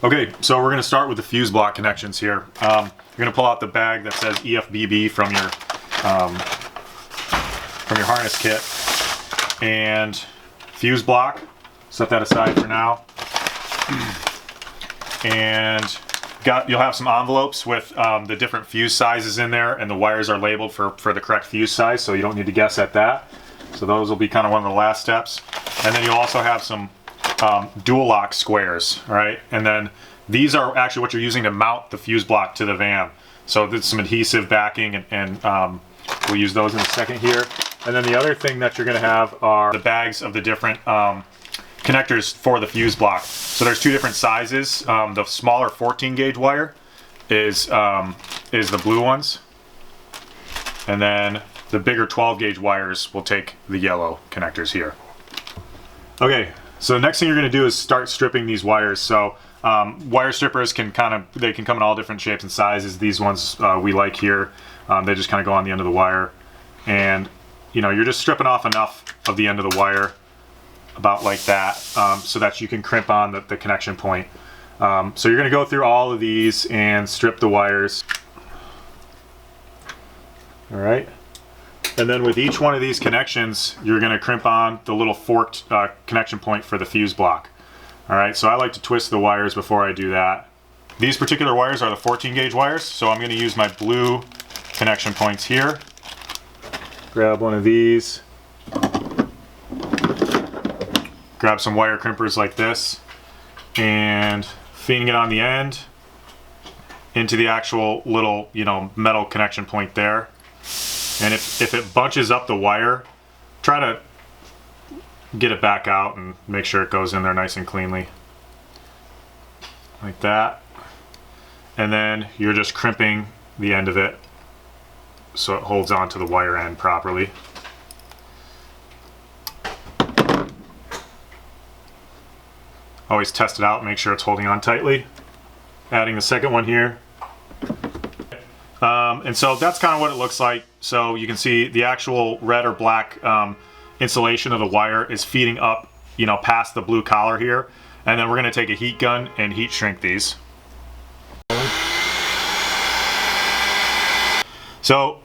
Okay, so we're going to start with the fuse block connections here. You're going to pull out the bag that says EFBB from your harness kit, and fuse block. Set that aside for now. And you'll have some envelopes with the different fuse sizes in there, and the wires are labeled for the correct fuse size, so you don't need to guess at that. So those will be kind of one of the last steps. And then you'll also have some dual lock squares, all right? And then these are actually what you're using to mount the fuse block to the van. So there's some adhesive backing, and we'll use those in a second here. And then the other thing that you're going to have are the bags of the different connectors for the fuse block. So there's two different sizes. The smaller 14 gauge wire is the blue ones, and then the bigger 12 gauge wires will take the yellow connectors here. Okay, so the next thing you're going to do is start stripping these wires. So wire strippers can come in all different shapes and sizes. These ones we like here. They just kind of go on the end of the wire, and you're just stripping off enough of the end of the wire, about like that, so that you can crimp on the connection point. So you're going to go through all of these and strip the wires. All right. And then with each one of these connections, you're going to crimp on the little forked connection point for the fuse block. All right, so I like to twist the wires before I do that. These particular wires are the 14 gauge wires, so I'm going to use my blue connection points here. Grab one of these. Grab some wire crimpers like this, and feeding it on the end into the actual little, metal connection point there. And if it bunches up the wire, try to get it back out and make sure it goes in there nice and cleanly. Like that. And then you're just crimping the end of it so it holds onto the wire end properly. Always test it out, make sure it's holding on tightly. Adding the second one here. And so that's kind of what it looks like. So you can see the actual red or black insulation of the wire is feeding up, past the blue collar here. And then we're going to take a heat gun and heat shrink these. So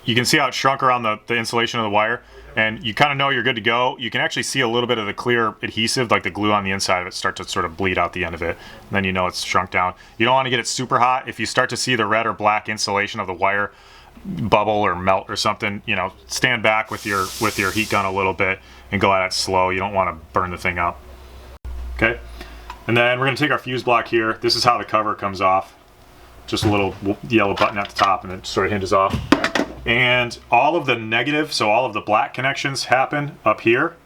you can see how it shrunk around the insulation of the wire, and you kind of know you're good to go. You can actually see a little bit of the clear adhesive, like the glue on the inside of it, start to sort of bleed out the end of it. And then you know it's shrunk down. You don't want to get it super hot. If you start to see the red or black insulation of the wire bubble or melt or something, stand back with your heat gun a little bit and go at it slow. You don't want to burn the thing up. Okay, and then we're going to take our fuse block here. This is how the cover comes off. Just a little yellow button at the top, and it sort of hinges off. And all of the negative, so all of the black connections happen up here,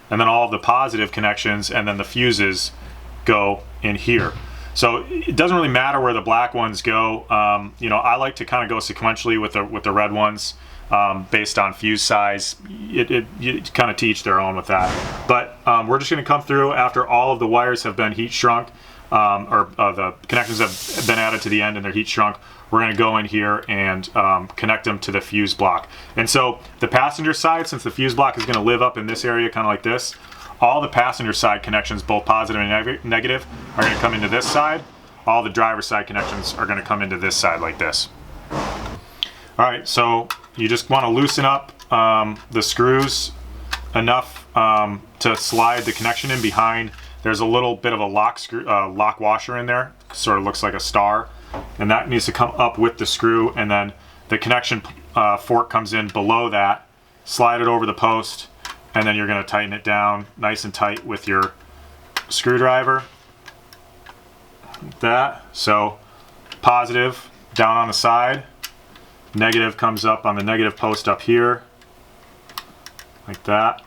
and then all of the positive connections, and then the fuses go in here. So it doesn't really matter where the black ones go. I like to kind of go sequentially with the red ones based on fuse size. You kind of teach their own with that. But we're just going to come through after all of the wires have been heat shrunk, or the connections have been added to the end and they're heat shrunk. We're going to go in here and connect them to the fuse block. And so the passenger side, since the fuse block is going to live up in this area kind of like this, all the passenger side connections, both positive and negative, are going to come into this side. All the driver side connections are going to come into this side like this. All right, so you just want to loosen up the screws enough to slide the connection in behind. There's a little bit of a lock washer in there, sort of looks like a star, and that needs to come up with the screw, and then the connection fork comes in below that. Slide it over the post, and then you're going to tighten it down nice and tight with your screwdriver. Like that. So positive down on the side, negative comes up on the negative post up here, like that.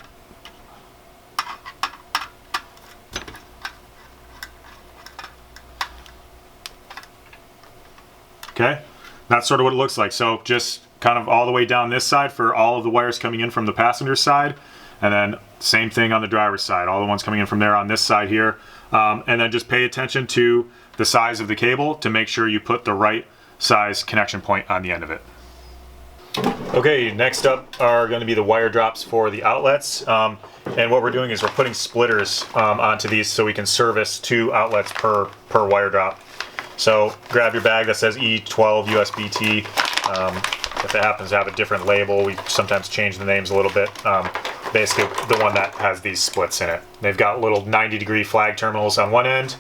Okay, that's sort of what it looks like. So just kind of all the way down this side for all of the wires coming in from the passenger side, and then same thing on the driver's side, all the ones coming in from there on this side here. And then just pay attention to the size of the cable to make sure you put the right size connection point on the end of it. Okay, next up are going to be the wire drops for the outlets. And what we're doing is we're putting splitters onto these so we can service 2 outlets per wire drop. So grab your bag that says E12 USB-T. If it happens to have a different label, we sometimes change the names a little bit. Basically, the one that has these splits in it. They've got little 90-degree flag terminals on one end,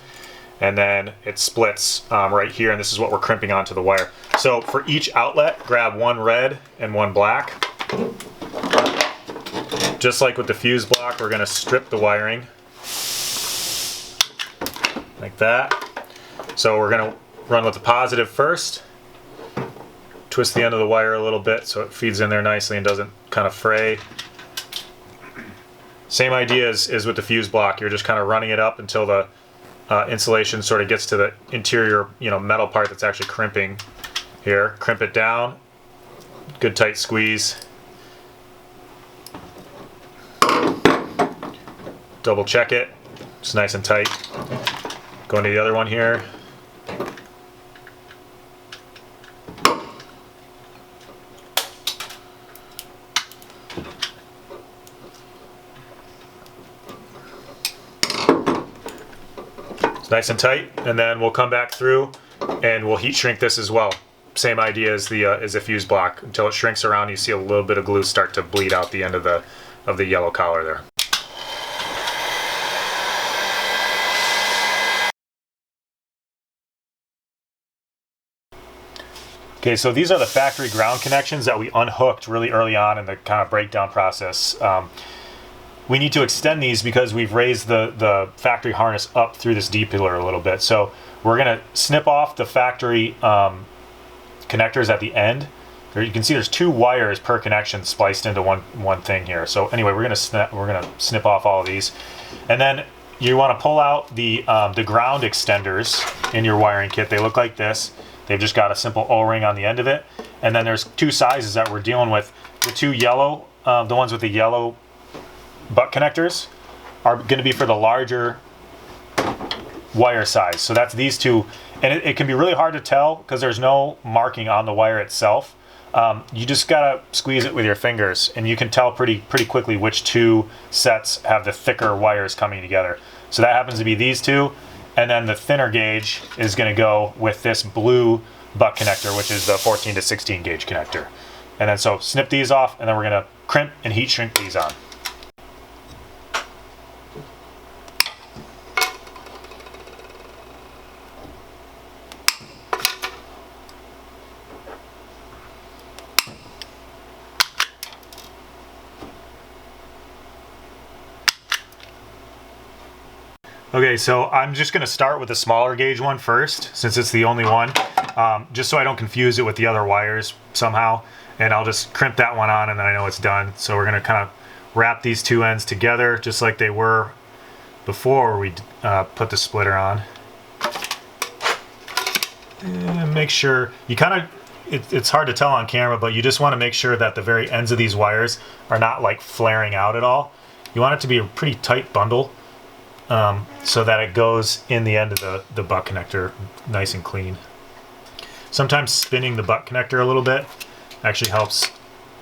and then it splits right here, and this is what we're crimping onto the wire. So for each outlet, grab one red and one black. Just like with the fuse block, we're going to strip the wiring like that. So we're going to run with the positive first. Twist the end of the wire a little bit so it feeds in there nicely and doesn't kind of fray. Same idea as with the fuse block. You're just kind of running it up until the insulation sort of gets to the interior, metal part that's actually crimping. Here, crimp it down. Good tight squeeze. Double check it. It's nice and tight. Going to the other one here. It's nice and tight, and then we'll come back through and we'll heat shrink this as well. Same idea as the fuse block. Until it shrinks around, you see a little bit of glue start to bleed out the end of the yellow collar there. Okay, so these are the factory ground connections that we unhooked really early on in the kind of breakdown process. We need to extend these because we've raised the factory harness up through this D-pillar a little bit. So we're going to snip off the factory connectors at the end. There, you can see there's 2 wires per connection spliced into one thing here. So anyway, we're going to snip off all of these, and then you want to pull out the ground extenders in your wiring kit. They look like this. They've just got a simple O-ring on the end of it, and then there's 2 sizes that we're dealing with. The 2 yellow, the ones with the yellow butt connectors, are going to be for the larger wire size. So that's these 2, and it can be really hard to tell because there's no marking on the wire itself. You just gotta squeeze it with your fingers, and you can tell pretty quickly which 2 sets have the thicker wires coming together. So that happens to be these 2, and then the thinner gauge is going to go with this blue butt connector, which is the 14 to 16 gauge connector. And then so snip these off, and then we're going to crimp and heat shrink these on. Okay, so I'm just going to start with the smaller gauge one first, since it's the only one, just so I don't confuse it with the other wires somehow. And I'll just crimp that one on, and then I know it's done. So we're going to kind of wrap these 2 ends together, just like they were before we put the splitter on. And make sure, you kind of, it's hard to tell on camera, but you just want to make sure that the very ends of these wires are not like flaring out at all. You want it to be a pretty tight bundle. So that it goes in the end of the butt connector nice and clean. Sometimes spinning the butt connector a little bit actually helps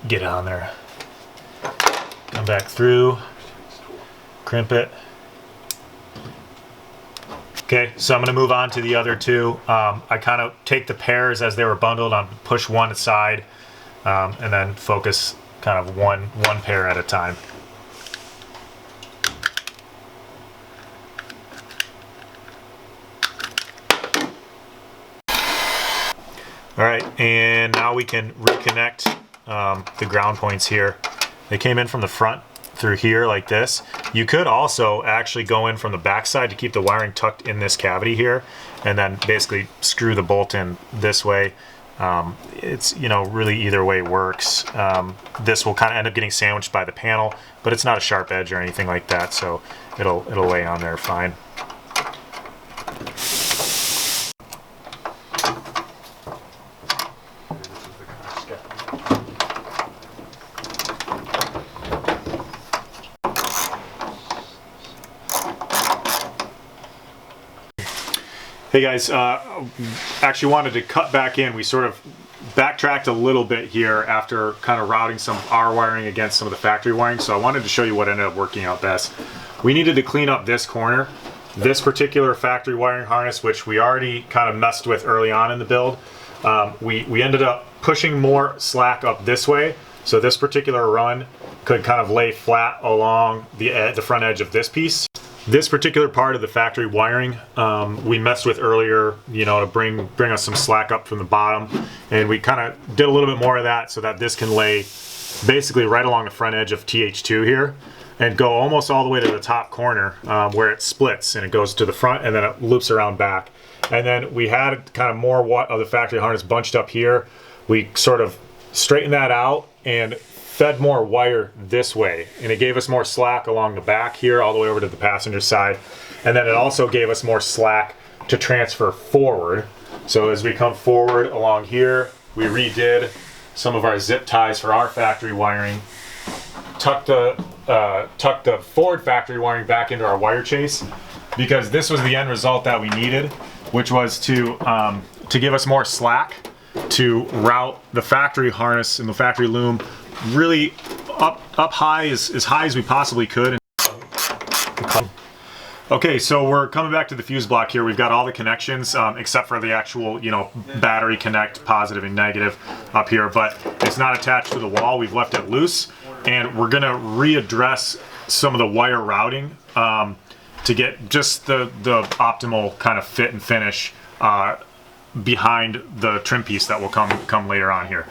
get it on there. Come back through, crimp it. Okay, so I'm going to move on to the other 2. I kind of take the pairs as they were bundled on, push one aside, and then focus kind of one pair at a time. All right, and now we can reconnect the ground points here. They came in from the front through here like this. You could also actually go in from the back side to keep the wiring tucked in this cavity here, and then basically screw the bolt in this way. It's, really either way works. This will kind of end up getting sandwiched by the panel, but it's not a sharp edge or anything like that, so it'll lay on there fine. Hey guys, actually wanted to cut back in. We sort of backtracked a little bit here after kind of routing some of our wiring against some of the factory wiring, so I wanted to show you what ended up working out best. We needed to clean up this corner. This particular factory wiring harness, which we already kind of messed with early on in the build, we ended up pushing more slack up this way, so this particular run could kind of lay flat along the front edge of this piece. This particular part of the factory wiring we messed with earlier, you know, to bring us some slack up from the bottom, and we kind of did a little bit more of that so that this can lay basically right along the front edge of TH2 here and go almost all the way to the top corner where it splits and it goes to the front and then it loops around back. And then we had kind of more of the factory harness bunched up here. We sort of straightened that out and fed more wire this way, and it gave us more slack along the back here all the way over to the passenger side, and then it also gave us more slack to transfer forward. So as we come forward along here, we redid some of our zip ties for our factory wiring, tucked the forward factory wiring back into our wire chase, because this was the end result that we needed, which was to give us more slack to route the factory harness and the factory loom really up high, as high as we possibly could. Okay, so we're coming back to the fuse block here. We've got all the connections except for the actual, you know, battery connect, positive and negative up here, but it's not attached to the wall. We've left it loose, and we're gonna readdress some of the wire routing to get just the optimal kind of fit and finish behind the trim piece that will come later on here.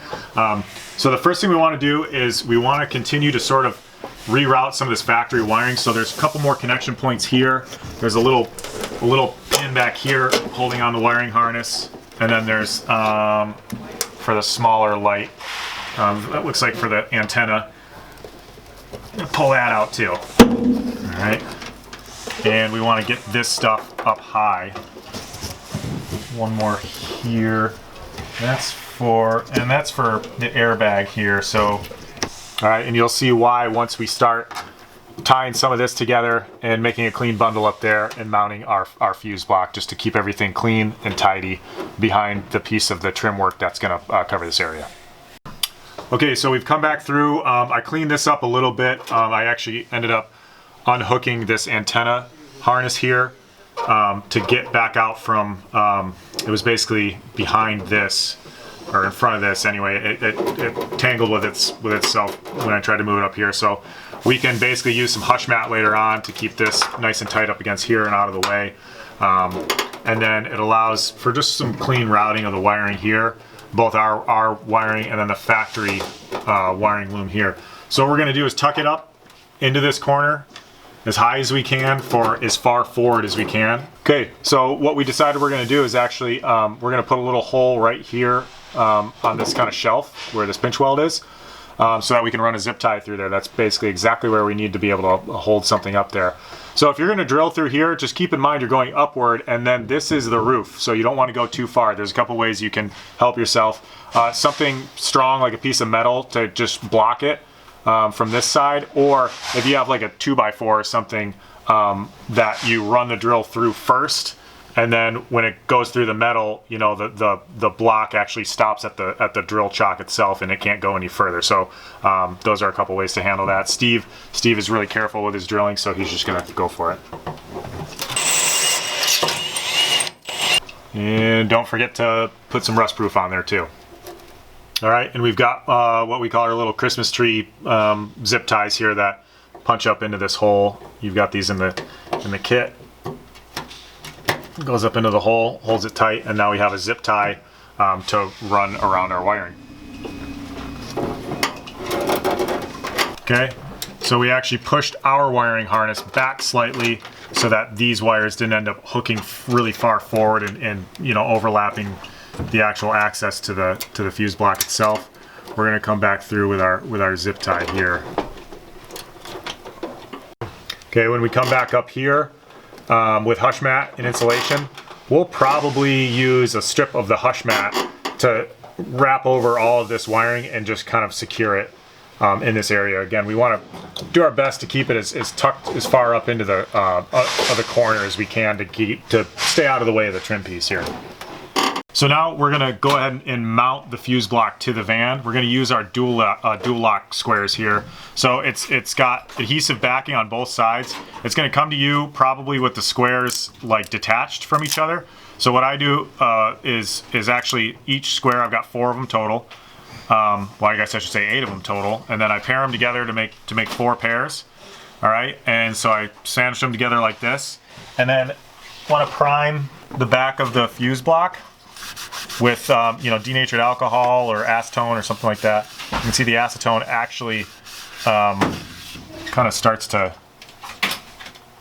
So the first thing we want to do is we want to continue to sort of reroute some of this factory wiring. So there's a couple more connection points here. There's a little pin back here holding on the wiring harness, and then there's for the smaller light that looks like for the antenna. Pull that out too. All right, and we want to get this stuff up high. One more here. That's for the airbag here. So, all right, and you'll see why once we start tying some of this together and making a clean bundle up there and mounting our fuse block, just to keep everything clean and tidy behind the piece of the trim work that's going to cover this area. Okay, so we've come back through. I cleaned this up a little bit. I actually ended up unhooking this antenna harness here to get back out from, it was basically behind this, or in front of this anyway. It tangled with itself when I tried to move it up here. So we can basically use some hush mat later on to keep this nice and tight up against here and out of the way. And then it allows for just some clean routing of the wiring here, both our wiring and then the factory wiring loom here. So what we're gonna do is tuck it up into this corner as high as we can for as far forward as we can. Okay, so what we decided we're gonna do is actually, we're gonna put a little hole right here on this kind of shelf where this pinch weld is, so that we can run a zip tie through there. That's basically exactly where we need to be able to hold something up there. So if you're gonna drill through here, just keep in mind you're going upward, and then this is the roof, so you don't wanna go too far. There's a couple ways you can help yourself. Something strong like a piece of metal to just block it from this side, or if you have like a 2x4 or something that you run the drill through first, and then when it goes through the metal, you know, the block actually stops at the drill chock itself and it can't go any further. So those are a couple ways to handle that. Steve is really careful with his drilling, so he's just gonna go for it. And don't forget to put some rust proof on there too. All right, and we've got what we call our little Christmas tree zip ties here that punch up into this hole. You've got these in the kit. Goes up into the hole, holds it tight, and now we have a zip tie to run around our wiring. Okay, so we actually pushed our wiring harness back slightly so that these wires didn't end up hooking really far forward and you know, overlapping the actual access to the fuse block itself. We're going to come back through with our zip tie here. Okay, when we come back up here with hush mat and insulation, we'll probably use a strip of the hush mat to wrap over all of this wiring and just kind of secure it in this area. Again, we want to do our best to keep it as tucked as far up into the corner as we can to stay out of the way of the trim piece here. So now we're gonna go ahead and mount the fuse block to the van. We're gonna use our dual lock squares here. So it's got adhesive backing on both sides. It's gonna come to you probably with the squares like detached from each other. So what I do is actually each square, I've got 4 of them total. Well, I guess I should say 8 of them total. And then I pair them together to make 4 pairs. All right, and so I sandwich them together like this. And then want to prime the back of the fuse block with you know, denatured alcohol or acetone or something like that. You can see the acetone actually kind of starts to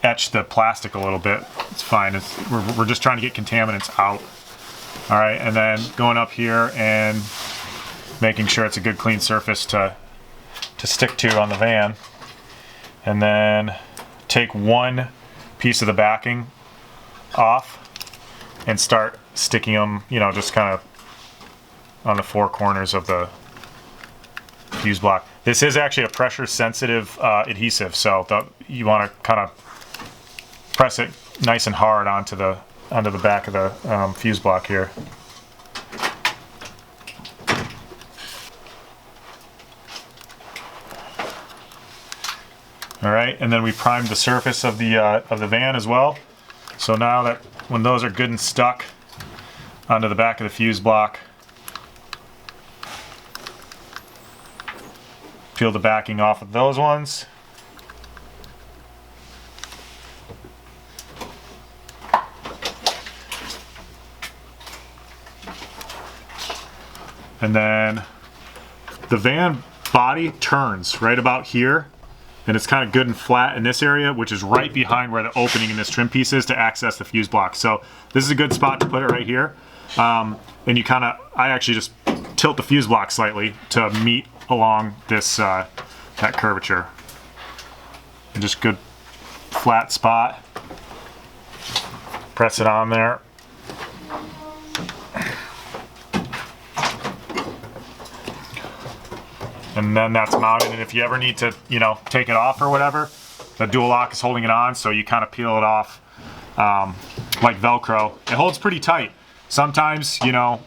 etch the plastic a little bit. It's fine. We're just trying to get contaminants out. All right, and then going up here and making sure it's a good clean surface to stick to on the van. And then take one piece of the backing off and start sticking them, you know, just kind of on the 4 corners of the fuse block. This is actually a pressure sensitive adhesive, so you want to kind of press it nice and hard onto the back of the fuse block here. All right, and then we primed the surface of the van as well. So now that when those are good and stuck onto the back of the fuse block, peel the backing off of those ones. And then the van body turns right about here, and it's kind of good and flat in this area, which is right behind where the opening in this trim piece is to access the fuse block. So this is a good spot to put it right here. And you kind of, I actually just tilt the fuse block slightly to meet along this that curvature. And just good flat spot. Press it on there. And then that's mounted, and if you ever need to, you know, take it off or whatever, the dual lock is holding it on, so you kind of peel it off like Velcro. It holds pretty tight. Sometimes, you know,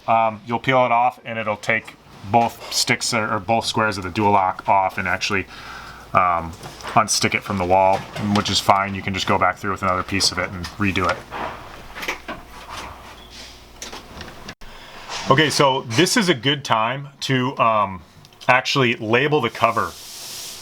you'll peel it off and it'll take both sticks or both squares of the dual lock off and actually unstick it from the wall, which is fine. You can just go back through with another piece of it and redo it. Okay, so this is a good time to actually label the cover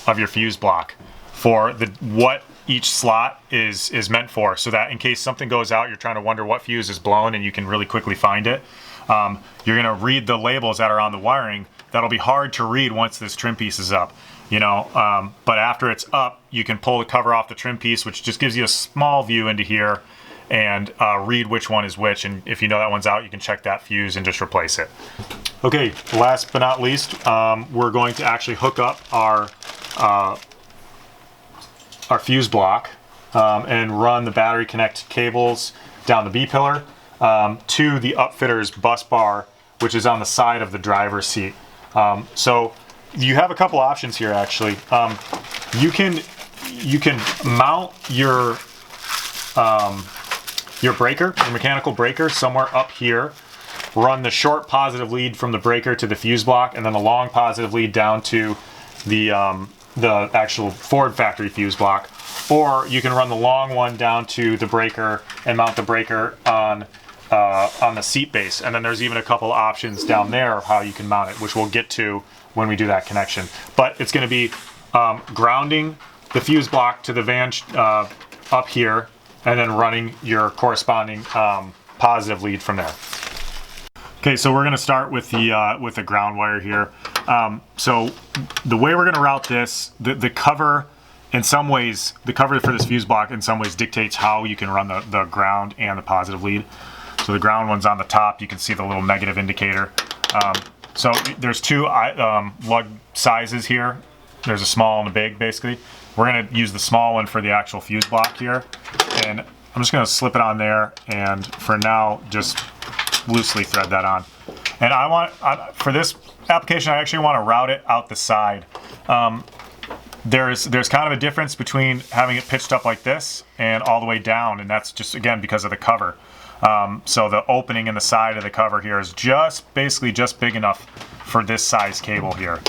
of your fuse block for what each slot is meant for, so that in case something goes out, you're trying to wonder what fuse is blown and you can really quickly find it. You're gonna read the labels that are on the wiring. That'll be hard to read once this trim piece is up, you know, but after it's up, you can pull the cover off the trim piece, which just gives you a small view into here and read which one is which, and if you know that one's out, you can check that fuse and just replace it. Okay, last but not least, we're going to actually hook up our fuse block and run the battery connect cables down the B-pillar to the upfitter's bus bar, which is on the side of the driver's seat. So you have a couple options here actually. You can mount your breaker, your mechanical breaker, somewhere up here. Run the short positive lead from the breaker to the fuse block, and then the long positive lead down to the actual Ford factory fuse block. Or you can run the long one down to the breaker and mount the breaker on the seat base. And then there's even a couple options down there of how you can mount it, which we'll get to when we do that connection. But it's going to be grounding the fuse block to the van up here, and then running your corresponding positive lead from there. Okay, so we're going to start with the ground wire here. So the way we're going to route this, the cover, in some ways, the cover for this fuse block in some ways dictates how you can run the ground and the positive lead. So the ground one's on the top. You can see the little negative indicator. So there's 2 lug sizes here. There's a small and a big, basically. We're going to use the small one for the actual fuse block here. And I'm just going to slip it on there, and for now, just loosely thread that on. And for this application, I actually want to route it out the side. there's kind of a difference between having it pitched up like this and all the way down, and that's just, again, because of the cover. So the opening in the side of the cover here is basically just big enough for this size cable here.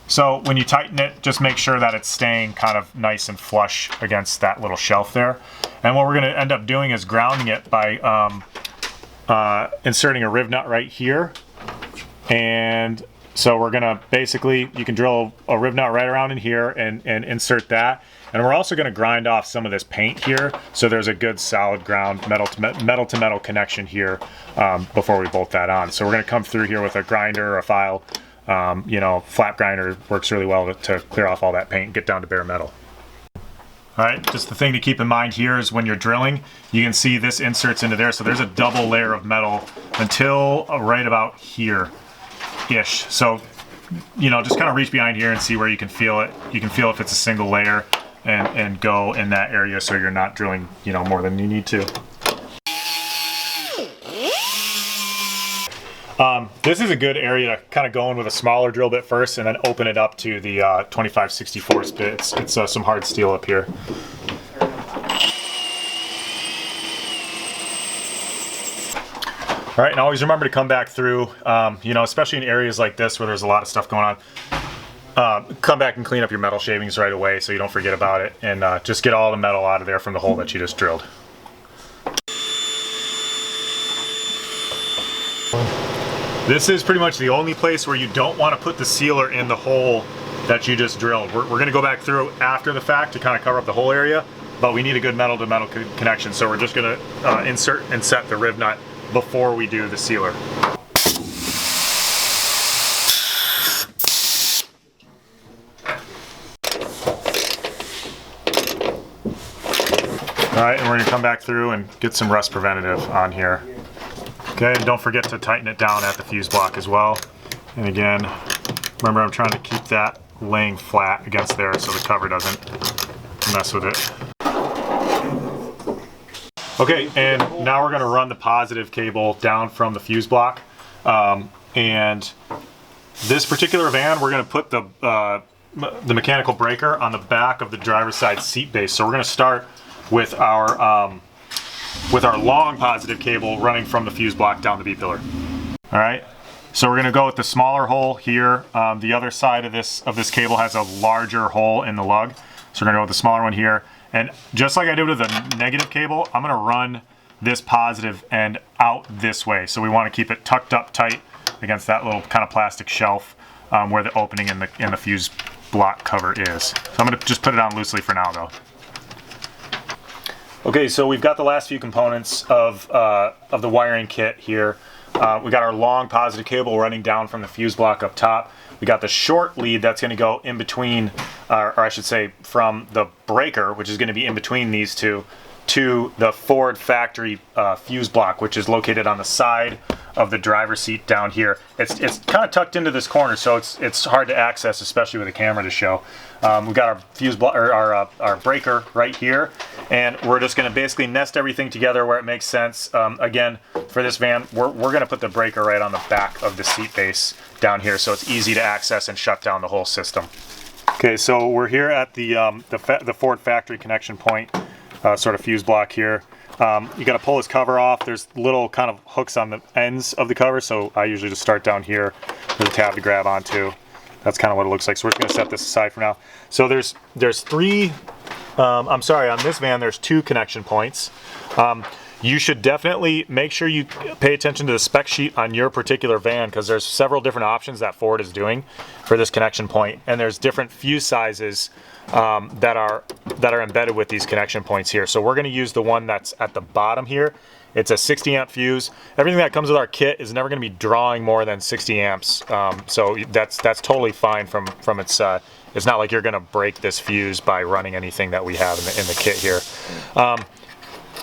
So when you tighten it, just make sure that it's staying kind of nice and flush against that little shelf there. And what we're going to end up doing is grounding it by inserting a riv nut right here. And so we're going to basically, you can drill a riv nut right around in here and insert that. And we're also going to grind off some of this paint here, so there's a good solid ground metal to metal connection here before we bolt that on. So we're going to come through here with a grinder or a file. You know, flat grinder works really well to clear off all that paint and get down to bare metal. All right, just the thing to keep in mind here is when you're drilling, you can see this inserts into there, so there's a double layer of metal until right about here-ish. So, you know, just kind of reach behind here and see where you can feel it. You can feel if it's a single layer and go in that area so you're not drilling, you know, more than you need to. This is a good area to kind of go in with a smaller drill bit first and then open it up to the 25/64 bit. It's some hard steel up here. All right, and always remember to come back through, you know, especially in areas like this where there's a lot of stuff going on. Come back and clean up your metal shavings right away so you don't forget about it, and just get all the metal out of there from the hole that you just drilled. This is pretty much the only place where you don't want to put the sealer in the hole that you just drilled. We're going to go back through after the fact to kind of cover up the whole area, but we need a good metal to metal connection, so we're just going to insert and set the riv nut before we do the sealer. All right, and we're going to come back through and get some rust preventative on here. Okay, and don't forget to tighten it down at the fuse block as well. And again, remember I'm trying to keep that laying flat against there so the cover doesn't mess with it. Okay, and now we're going to run the positive cable down from the fuse block. And this particular van, we're going to put the mechanical breaker on the back of the driver's side seat base. So we're going to start with our long positive cable running from the fuse block down the B-pillar. All right, so we're going to go with the smaller hole here. The other side of this cable has a larger hole in the lug, so we're going to go with the smaller one here. And just like I did with the negative cable, I'm going to run this positive end out this way. So we want to keep it tucked up tight against that little kind of plastic shelf where the opening in the fuse block cover is. So I'm going to just put it on loosely for now, though. Okay, so we've got the last few components of the wiring kit here. We got our long positive cable running down from the fuse block up top. We got the short lead that's going to go in between, or I should say from the breaker, which is going to be in between these two, to the Ford factory fuse block, which is located on the side of the driver's seat down here. It's kind of tucked into this corner, so it's hard to access, especially with a camera to show. We've got our fuse block, or our breaker right here, and we're just going to basically nest everything together where it makes sense. Again, for this van, we're going to put the breaker right on the back of the seat base down here, so it's easy to access and shut down the whole system. Okay, so we're here at the Ford factory connection point, sort of fuse block here. You got to pull this cover off. There's little kind of hooks on the ends of the cover, so I usually just start down here. There's a tab to grab onto. That's kind of what it looks like. So we're just going to set this aside for now. So there's three, I'm sorry, on this van there's 2 connection points. You should definitely make sure you pay attention to the spec sheet on your particular van, because there's several different options that Ford is doing for this connection point, and there's different fuse sizes that are embedded with these connection points here. So we're going to use the one that's at the bottom here. It's a 60 amp fuse. Everything that comes with our kit is never going to be drawing more than 60 amps. So that's totally fine from its. It's not like you're going to break this fuse by running anything that we have in the kit here.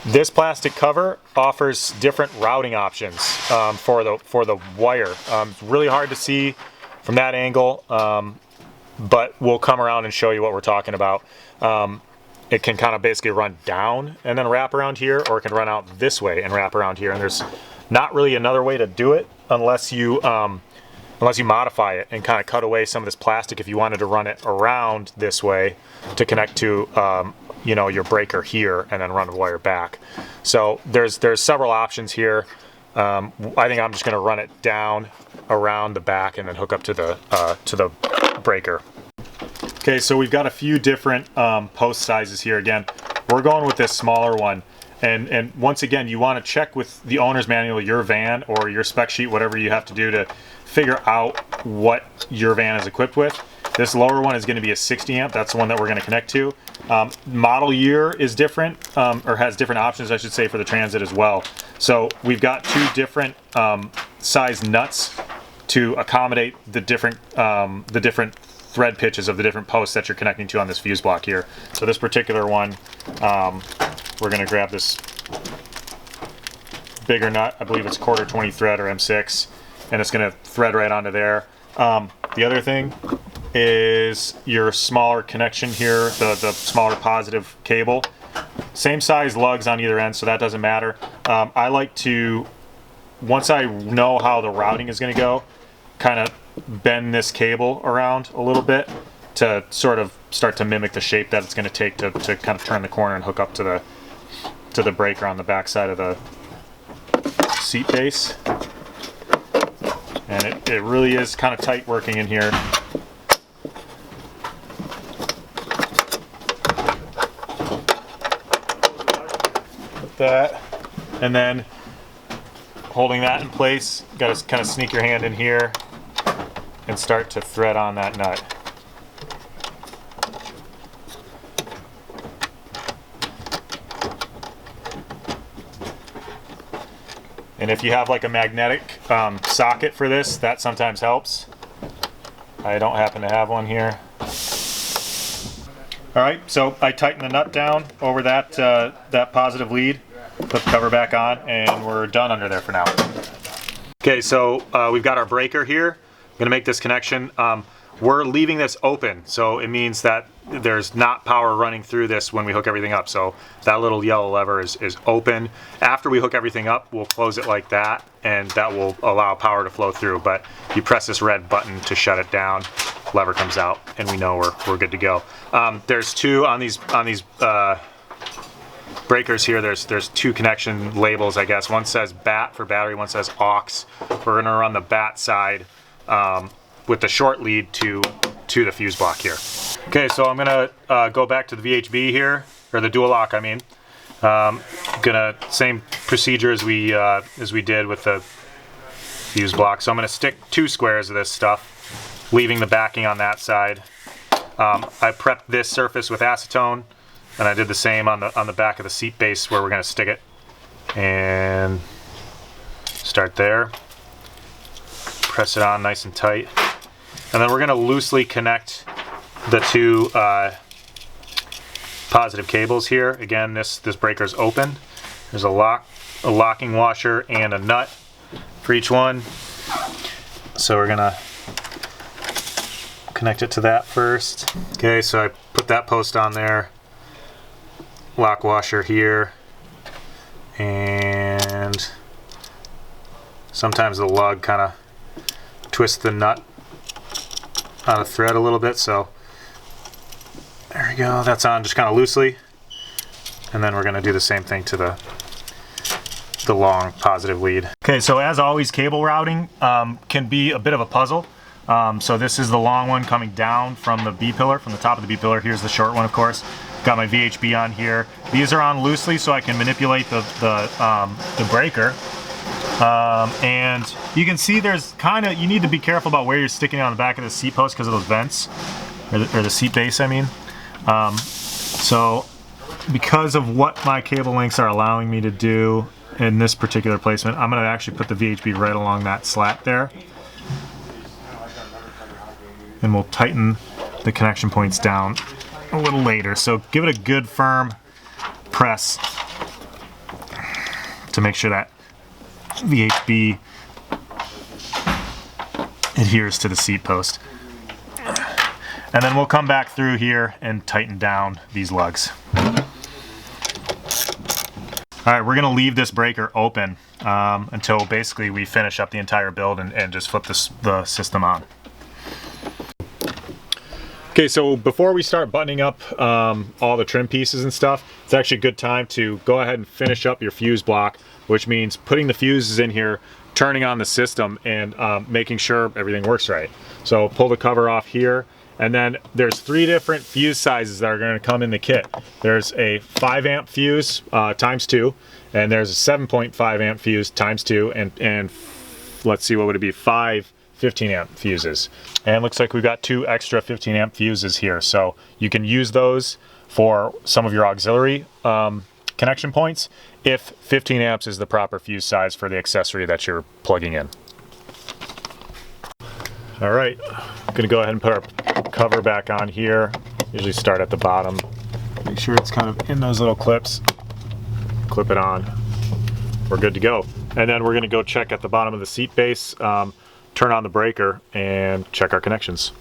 This plastic cover offers different routing options for the wire. It's really hard to see from that angle, but we'll come around and show you what we're talking about. It can kind of basically run down and then wrap around here, or it can run out this way and wrap around here. And there's not really another way to do it unless you unless you modify it and kind of cut away some of this plastic if you wanted to run it around this way to connect to you know, your breaker here and then run the wire back. So there's several options here. I think I'm just going to run it down around the back and then hook up to the breaker. Okay, so we've got a few different post sizes here. Again, we're going with this smaller one. And once again, you want to check with the owner's manual, your van, or your spec sheet, whatever you have to do to figure out what your van is equipped with. This lower one is going to be a 60 amp. That's the one that we're going to connect to. Model year is different, or has different options, I should say, for the Transit as well. So we've got two different size nuts to accommodate the different thread pitches of the different posts that you're connecting to on this fuse block here. So this particular one, we're going to grab this bigger nut. I believe it's 1/4 20 thread or M6, and it's going to thread right onto there. The other thing is your smaller connection here, the smaller positive cable. Same size lugs on either end, so that doesn't matter. I like to, once I know how the routing is going to go, kind of bend this cable around a little bit to sort of start to mimic the shape that it's going to take to kind of turn the corner and hook up to the breaker on the back side of the seat base. And it really is kind of tight working in here. Like that. And then holding that in place, you got to kind of sneak your hand in here and start to thread on that nut. And if you have like a magnetic socket for this, that sometimes helps. I don't happen to have one here. All right, so I tighten the nut down over that that positive lead, put the cover back on, and we're done under there for now. Okay, so we've got our breaker here. I'm gonna make this connection. We're leaving this open, so it means that there's not power running through this when we hook everything up. So that little yellow lever is open. After we hook everything up, we'll close it like that, and that will allow power to flow through. But you press this red button to shut it down, lever comes out, and we know we're good to go. There's two on these breakers here. There's two connection labels, I guess. One says BAT for battery, one says aux. We're gonna run the BAT side with the short lead to the fuse block here. Okay, so I'm gonna go back to the VHB here, or the dual lock, I mean. Same procedure as we did with the fuse block. So I'm gonna stick 2 squares of this stuff, leaving the backing on that side. I prepped this surface with acetone, and I did the same on the back of the seat base where we're gonna stick it. And start there. Press it on nice and tight. And then we're going to loosely connect the two positive cables here. Again, this breaker's open. There's a locking washer and a nut for each one. So we're going to connect it to that first. Okay, so I put that post on there. Lock washer here. And sometimes the lug kind of twists the nut on a thread a little bit, so there we go, that's on just kind of loosely. And then we're going to do the same thing to the long positive lead. Okay, so as always, cable routing can be a bit of a puzzle. So this is the long one coming down from the B-pillar, from the top of the B-pillar. Here's the short one, of course. Got my VHB on here. These are on loosely so I can manipulate the breaker. And you can see there's you need to be careful about where you're sticking it on the back of the seat post because of those vents, or the seat base, I mean. So because of what my cable lengths are allowing me to do in this particular placement, I'm going to actually put the VHB right along that slat there. And we'll tighten the connection points down a little later. So give it a good firm press to make sure that VHB adheres to the seat post. And then we'll come back through here and tighten down these lugs. All right, we're gonna leave this breaker open until basically we finish up the entire build and just flip the system on. Okay, so before we start buttoning up all the trim pieces and stuff, it's actually a good time to go ahead and finish up your fuse block, which means putting the fuses in here, turning on the system, and making sure everything works right. So pull the cover off here, and then there's 3 different fuse sizes that are going to come in the kit. There's a 5 amp fuse times 2, and there's a 7.5 amp fuse times 2, and let's see, what would it be, 5 15 amp fuses. And it looks like we've got 2 extra 15 amp fuses here, so you can use those for some of your auxiliary connection points if 15 amps is the proper fuse size for the accessory that you're plugging in. All right, I'm gonna go ahead and put our cover back on here. Usually start at the bottom, make sure it's kind of in those little clips, clip it on, we're good to go. And then we're gonna go check at the bottom of the seat base, turn on the breaker, and check our connections.